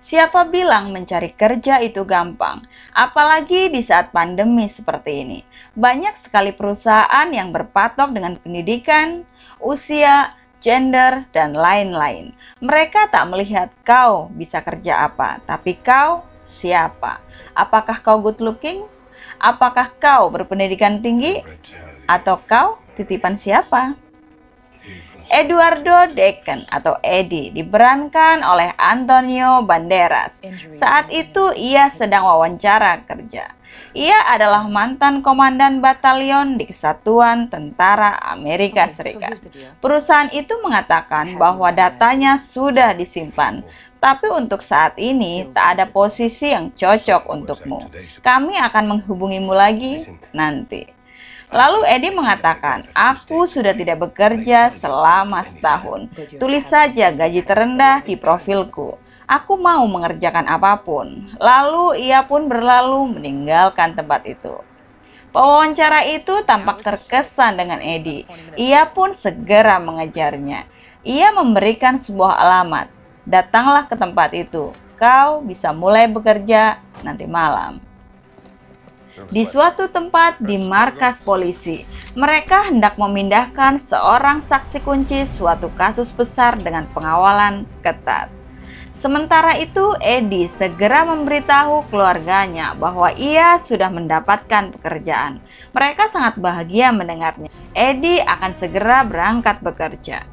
Siapa bilang mencari kerja itu gampang? Apalagi di saat pandemi seperti ini. Banyak sekali perusahaan yang berpatok dengan pendidikan, usia, gender, dan lain-lain. Mereka tak melihat kau bisa kerja apa, tapi kau siapa. Apakah kau good looking? Apakah kau berpendidikan tinggi? Atau kau titipan siapa? Eduardo Decken atau Eddie diperankan oleh Antonio Banderas. Saat itu ia sedang wawancara kerja. Ia adalah mantan komandan batalion di Kesatuan Tentara Amerika Serikat. Perusahaan itu mengatakan bahwa datanya sudah disimpan, tapi untuk saat ini tak ada posisi yang cocok untukmu. Kami akan menghubungimu lagi nanti. Lalu Eddie mengatakan, aku sudah tidak bekerja selama setahun. Tulis saja gaji terendah di profilku. Aku mau mengerjakan apapun. Lalu ia pun berlalu meninggalkan tempat itu. Pewawancara itu tampak terkesan dengan Eddie. Ia pun segera mengejarnya. Ia memberikan sebuah alamat. Datanglah ke tempat itu. Kau bisa mulai bekerja nanti malam. Di suatu tempat di markas polisi, mereka hendak memindahkan seorang saksi kunci suatu kasus besar dengan pengawalan ketat. Sementara itu, Eddie segera memberitahu keluarganya bahwa ia sudah mendapatkan pekerjaan. Mereka sangat bahagia mendengarnya. Eddie akan segera berangkat bekerja.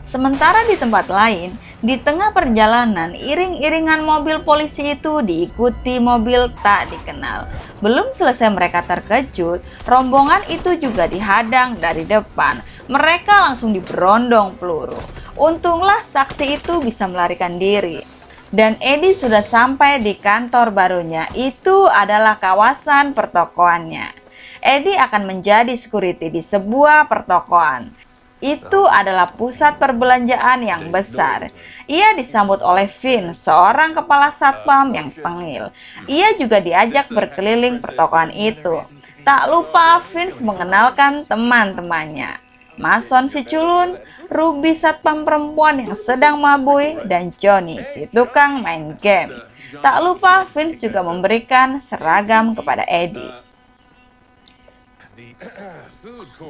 Sementara di tempat lain, di tengah perjalanan, iring-iringan mobil polisi itu diikuti mobil tak dikenal. Belum selesai mereka terkejut, rombongan itu juga dihadang dari depan. Mereka langsung diberondong peluru. Untunglah saksi itu bisa melarikan diri. Dan Eddie sudah sampai di kantor barunya. Itu adalah kawasan pertokoannya. Eddie akan menjadi security di sebuah pertokoan. Itu adalah pusat perbelanjaan yang besar. Ia disambut oleh Vin, seorang kepala satpam yang tengil. Ia juga diajak berkeliling pertokoan itu. Tak lupa Vince mengenalkan teman-temannya. Mason si culun, Ruby satpam perempuan yang sedang mabui, dan Johnny si tukang main game. Tak lupa Vince juga memberikan seragam kepada Eddie.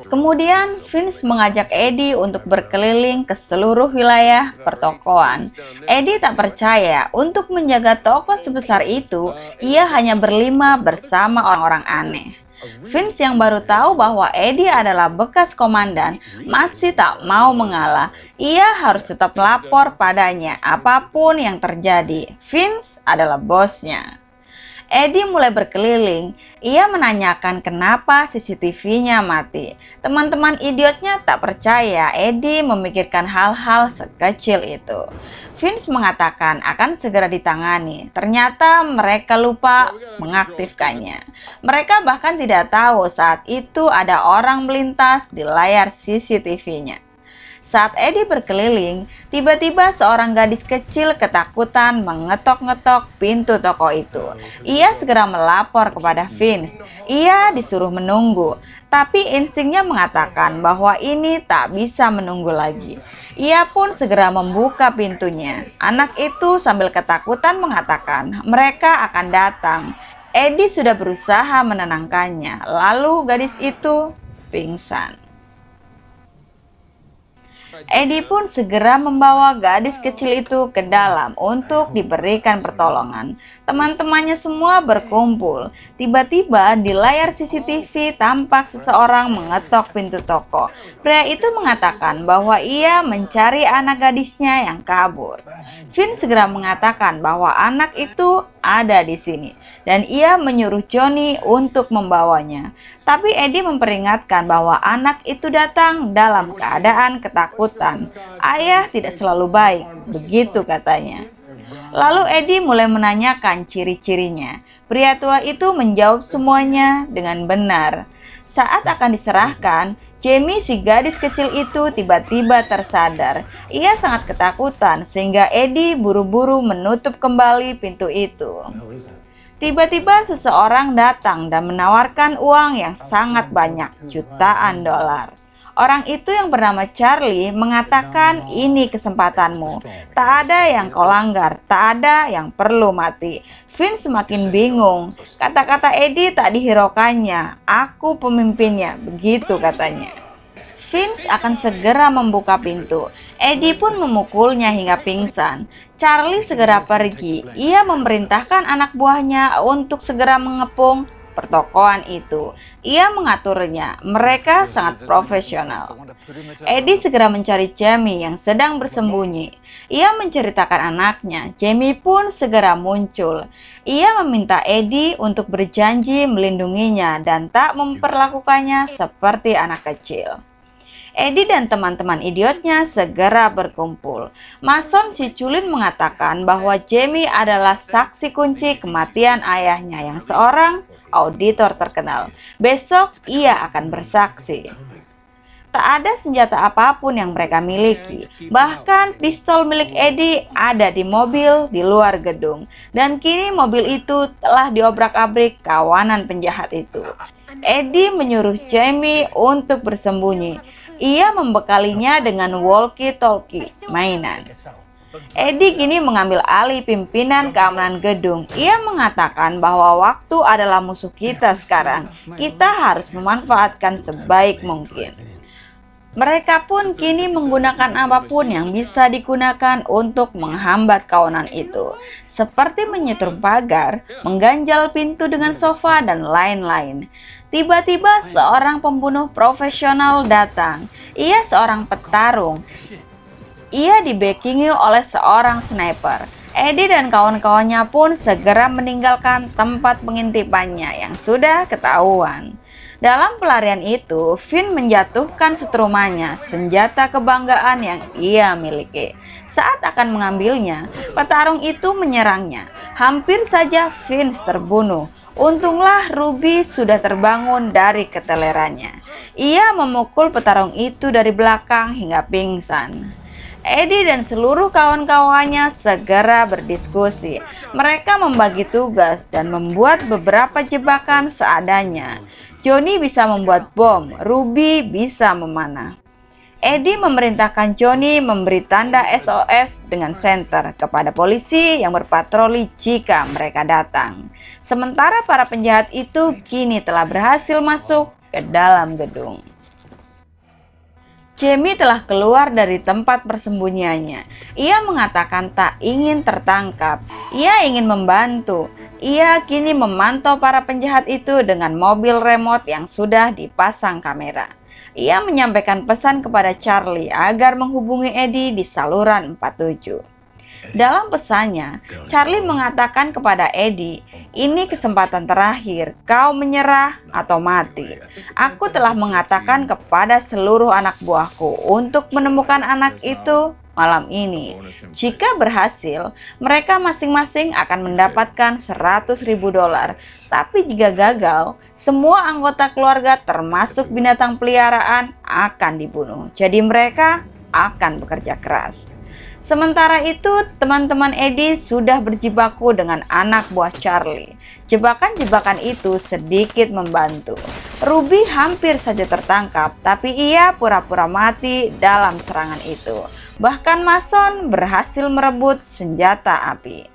Kemudian Vince mengajak Eddie untuk berkeliling ke seluruh wilayah pertokoan. Eddie tak percaya untuk menjaga toko sebesar itu, ia hanya berlima bersama orang-orang aneh. Vince yang baru tahu bahwa Eddie adalah bekas komandan masih tak mau mengalah. Ia harus tetap lapor padanya apapun yang terjadi. Vince adalah bosnya. Eddie mulai berkeliling. Ia menanyakan kenapa CCTV-nya mati. Teman-teman idiotnya tak percaya Eddie memikirkan hal-hal sekecil itu. Vince mengatakan akan segera ditangani. Ternyata mereka lupa mengaktifkannya. Mereka bahkan tidak tahu saat itu ada orang melintas di layar CCTV-nya. Saat Eddie berkeliling, tiba-tiba seorang gadis kecil ketakutan mengetok-ngetok pintu toko itu. Ia segera melapor kepada Vince. Ia disuruh menunggu, tapi instingnya mengatakan bahwa ini tak bisa menunggu lagi. Ia pun segera membuka pintunya. Anak itu sambil ketakutan mengatakan mereka akan datang. Eddie sudah berusaha menenangkannya, lalu gadis itu pingsan. Eddie pun segera membawa gadis kecil itu ke dalam untuk diberikan pertolongan. Teman-temannya semua berkumpul. Tiba-tiba di layar CCTV tampak seseorang mengetok pintu toko. Pria itu mengatakan bahwa ia mencari anak gadisnya yang kabur. Vin segera mengatakan bahwa anak itu ada di sini dan ia menyuruh Johnny untuk membawanya. Tapi Eddie memperingatkan bahwa anak itu datang dalam keadaan ketakutan. Ayah tidak selalu baik, begitu katanya. Lalu Eddie mulai menanyakan ciri-cirinya. Pria tua itu menjawab semuanya dengan benar. Saat akan diserahkan, Jamie si gadis kecil itu tiba-tiba tersadar. Ia sangat ketakutan sehingga Eddie buru-buru menutup kembali pintu itu. Tiba-tiba seseorang datang dan menawarkan uang yang sangat banyak, jutaan dolar. Orang itu yang bernama Charlie mengatakan, "Ini kesempatanmu. Tak ada yang kau langgar, tak ada yang perlu mati." Finn semakin bingung. Kata-kata Eddie tak dihiraukannya. "Aku pemimpinnya," begitu katanya. Vince akan segera membuka pintu. Eddie pun memukulnya hingga pingsan. Charlie segera pergi. Ia memerintahkan anak buahnya untuk segera mengepung pertokoan itu. Ia mengaturnya. Mereka sangat profesional. Eddie segera mencari Jamie yang sedang bersembunyi. Ia menceritakan anaknya. Jamie pun segera muncul. Ia meminta Eddie untuk berjanji melindunginya dan tak memperlakukannya seperti anak kecil. Eddie dan teman-teman idiotnya segera berkumpul. Mason si culun mengatakan bahwa Jamie adalah saksi kunci kematian ayahnya yang seorang auditor terkenal. Besok ia akan bersaksi. Tak ada senjata apapun yang mereka miliki. Bahkan pistol milik Eddie ada di mobil di luar gedung. Dan kini mobil itu telah diobrak-abrik kawanan penjahat itu. Eddie menyuruh Jamie untuk bersembunyi. Ia membekalinya dengan walkie-talkie mainan. Eddie kini mengambil alih pimpinan keamanan gedung. Ia mengatakan bahwa waktu adalah musuh kita sekarang. Kita harus memanfaatkan sebaik mungkin. Mereka pun kini menggunakan apapun yang bisa digunakan untuk menghambat kawanan itu, seperti menyetrum pagar, mengganjal pintu dengan sofa, dan lain-lain. Tiba-tiba seorang pembunuh profesional datang. Ia seorang petarung. Ia dibackingi oleh seorang sniper. Eddie dan kawan-kawannya pun segera meninggalkan tempat pengintipannya yang sudah ketahuan. Dalam pelarian itu, Finn menjatuhkan setrumannya, senjata kebanggaan yang ia miliki. Saat akan mengambilnya, petarung itu menyerangnya. Hampir saja Finn terbunuh. Untunglah Ruby sudah terbangun dari ketelerannya. Ia memukul petarung itu dari belakang hingga pingsan. Eddie dan seluruh kawan-kawannya segera berdiskusi. Mereka membagi tugas dan membuat beberapa jebakan seadanya. Johnny bisa membuat bom, Ruby bisa memanah. Eddie memerintahkan Johnny memberi tanda SOS dengan senter kepada polisi yang berpatroli jika mereka datang. Sementara para penjahat itu kini telah berhasil masuk ke dalam gedung. Jamie telah keluar dari tempat persembunyiannya. Ia mengatakan tak ingin tertangkap. Ia ingin membantu. Ia kini memantau para penjahat itu dengan mobil remote yang sudah dipasang kamera. Ia menyampaikan pesan kepada Charlie agar menghubungi Eddie di saluran 47. Dalam pesannya, Charlie mengatakan kepada Eddie, "Ini kesempatan terakhir, kau menyerah atau mati. Aku telah mengatakan kepada seluruh anak buahku untuk menemukan anak itu malam ini. Jika berhasil, mereka masing-masing akan mendapatkan $100.000. Tapi jika gagal, semua anggota keluarga termasuk binatang peliharaan akan dibunuh. Jadi mereka akan bekerja keras." Sementara itu, teman-teman Eddie sudah berjibaku dengan anak buah Charlie. Jebakan-jebakan itu sedikit membantu. Ruby hampir saja tertangkap, tapi ia pura-pura mati dalam serangan itu. Bahkan Mason berhasil merebut senjata api.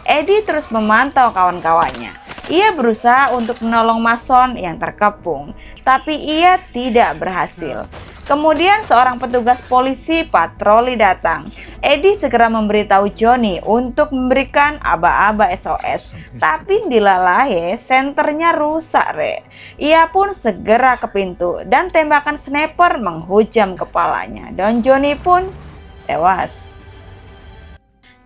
Eddie terus memantau kawan-kawannya. Ia berusaha untuk menolong Mason yang terkepung, tapi ia tidak berhasil. Kemudian seorang petugas polisi patroli datang. Eddie segera memberitahu Johnny untuk memberikan aba-aba SOS. Tapi dilalai senternya rusak, Ia pun segera ke pintu dan tembakan sniper menghujam kepalanya. Dan Johnny pun tewas.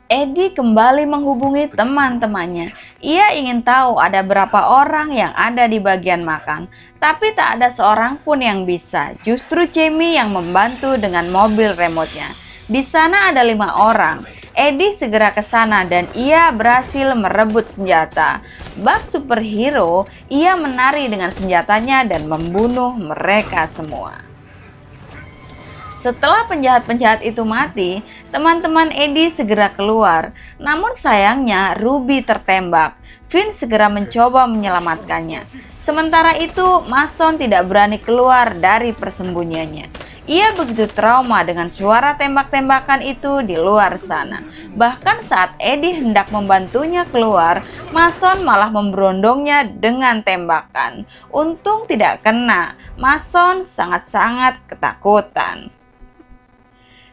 Eddie kembali menghubungi teman-temannya. Ia ingin tahu ada berapa orang yang ada di bagian makan, tapi tak ada seorang pun yang bisa. Justru Jamie yang membantu dengan mobil remote-nya. Di sana ada 5 orang. Eddie segera ke sana dan ia berhasil merebut senjata. Bak superhero, ia menari dengan senjatanya dan membunuh mereka semua. Setelah penjahat-penjahat itu mati, teman-teman Eddie segera keluar. Namun sayangnya Ruby tertembak. Finn segera mencoba menyelamatkannya. Sementara itu, Mason tidak berani keluar dari persembunyiannya. Ia begitu trauma dengan suara tembak-tembakan itu di luar sana. Bahkan saat Eddie hendak membantunya keluar, Mason malah memberondongnya dengan tembakan. Untung tidak kena. Mason sangat-sangat ketakutan.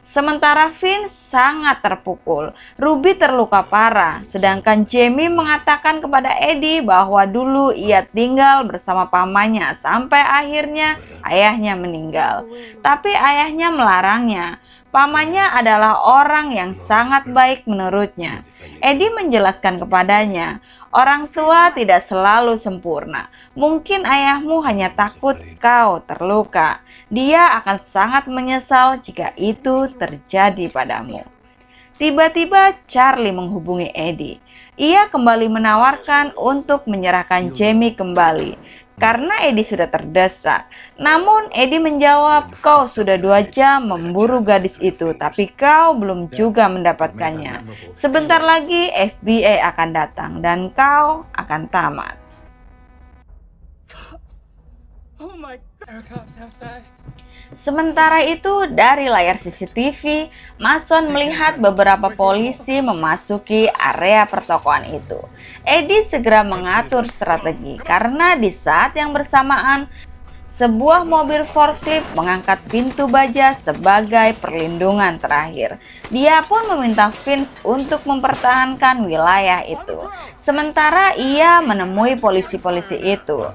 Sementara Vince sangat terpukul. Ruby terluka parah, sedangkan Jamie mengatakan kepada Eddie bahwa dulu ia tinggal bersama pamannya sampai akhirnya ayahnya meninggal. Tapi ayahnya melarangnya. Pamannya adalah orang yang sangat baik menurutnya. Eddie menjelaskan kepadanya, orang tua tidak selalu sempurna. Mungkin ayahmu hanya takut kau terluka. Dia akan sangat menyesal jika itu terjadi padamu. Tiba-tiba Charlie menghubungi Eddie. Ia kembali menawarkan untuk menyerahkan Jamie kembali karena Eddie sudah terdesak. Namun Eddie menjawab, kau sudah 2 jam memburu gadis itu, tapi kau belum juga mendapatkannya. Sebentar lagi FBI akan datang dan kau akan tamat. Sementara itu, dari layar CCTV, Mason melihat beberapa polisi memasuki area pertokoan itu. Eddie segera mengatur strategi karena di saat yang bersamaan, sebuah mobil forklift mengangkat pintu baja sebagai perlindungan terakhir. Dia pun meminta Vince untuk mempertahankan wilayah itu. Sementara ia menemui polisi-polisi itu.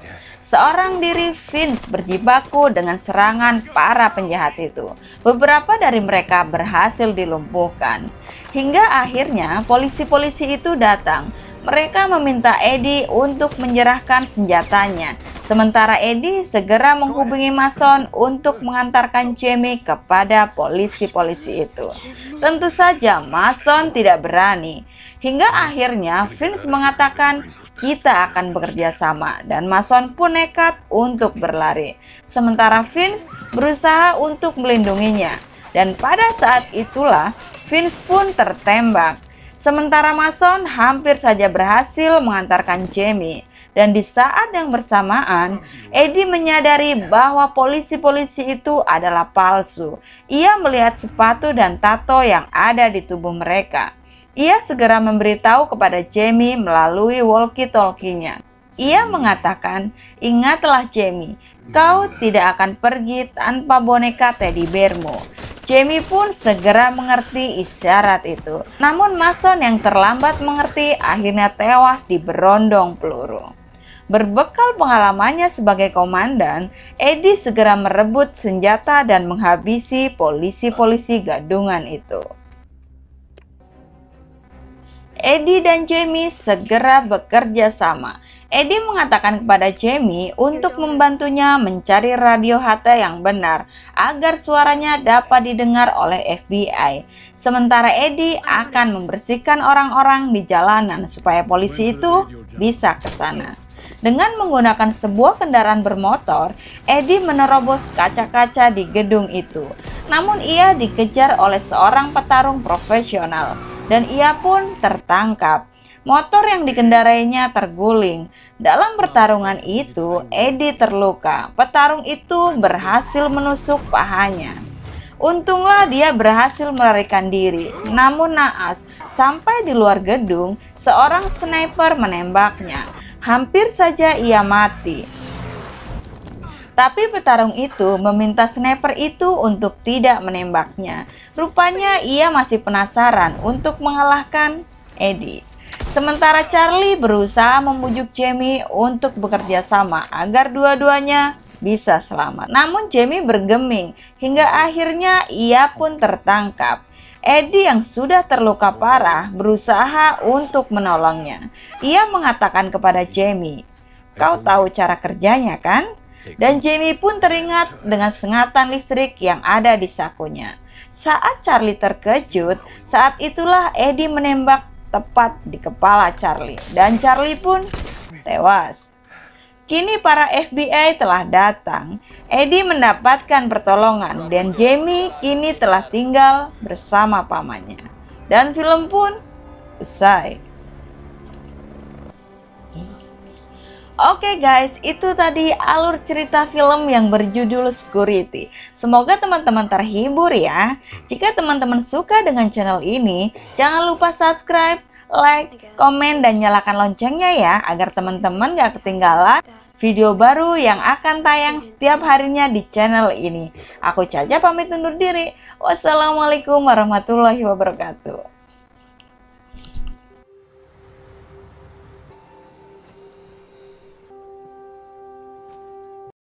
Seorang diri Vince berjibaku dengan serangan para penjahat itu. Beberapa dari mereka berhasil dilumpuhkan. Hingga akhirnya polisi-polisi itu datang. Mereka meminta Eddie untuk menyerahkan senjatanya. Sementara Eddie segera menghubungi Mason untuk mengantarkan Jamie kepada polisi-polisi itu. Tentu saja Mason tidak berani. Hingga akhirnya Vince mengatakan, kita akan bekerja sama, dan Mason pun nekat untuk berlari. Sementara Vince berusaha untuk melindunginya, dan pada saat itulah Vince pun tertembak. Sementara Mason hampir saja berhasil mengantarkan Jamie, dan di saat yang bersamaan Eddie menyadari bahwa polisi-polisi itu adalah palsu. Ia melihat sepatu dan tato yang ada di tubuh mereka. Ia segera memberitahu kepada Jamie melalui walkie-talkie-nya. Ia mengatakan, ingatlah Jamie, kau tidak akan pergi tanpa boneka teddy bearmu. Jamie pun segera mengerti isyarat itu. Namun Mason yang terlambat mengerti akhirnya tewas diberondong peluru. Berbekal pengalamannya sebagai komandan, Eddie segera merebut senjata dan menghabisi polisi-polisi gadungan itu. Eddie dan Jamie segera bekerja sama. Eddie mengatakan kepada Jamie untuk membantunya mencari radio HT yang benar agar suaranya dapat didengar oleh FBI. Sementara Eddie akan membersihkan orang-orang di jalanan supaya polisi itu bisa ke sana. Dengan menggunakan sebuah kendaraan bermotor, Eddie menerobos kaca-kaca di gedung itu. Namun ia dikejar oleh seorang petarung profesional dan ia pun tertangkap. Motor yang dikendarainya terguling. Dalam pertarungan itu, Eddie terluka. Petarung itu berhasil menusuk pahanya. Untunglah dia berhasil melarikan diri. Namun naas, sampai di luar gedung, seorang sniper menembaknya. Hampir saja ia mati. Tapi petarung itu meminta sniper itu untuk tidak menembaknya. Rupanya ia masih penasaran untuk mengalahkan Eddie. Sementara Charlie berusaha membujuk Jamie untuk bekerja sama agar dua-duanya bisa selamat. Namun Jamie bergeming hingga akhirnya ia pun tertangkap. Eddie yang sudah terluka parah berusaha untuk menolongnya. Ia mengatakan kepada Jamie, kau tahu cara kerjanya kan? Dan Jamie pun teringat dengan sengatan listrik yang ada di sakunya. Saat Charlie terkejut, saat itulah Eddie menembak tepat di kepala Charlie. Dan Charlie pun tewas. Kini para FBI telah datang. Eddie mendapatkan pertolongan dan Jamie kini telah tinggal bersama pamannya. Dan film pun usai. Oke guys, itu tadi alur cerita film yang berjudul Security. Semoga teman-teman terhibur ya. Jika teman-teman suka dengan channel ini, jangan lupa subscribe, like, komen, dan nyalakan loncengnya ya, agar teman-teman gak ketinggalan video baru yang akan tayang setiap harinya di channel ini. Aku Caca pamit undur diri. Wassalamualaikum warahmatullahi wabarakatuh.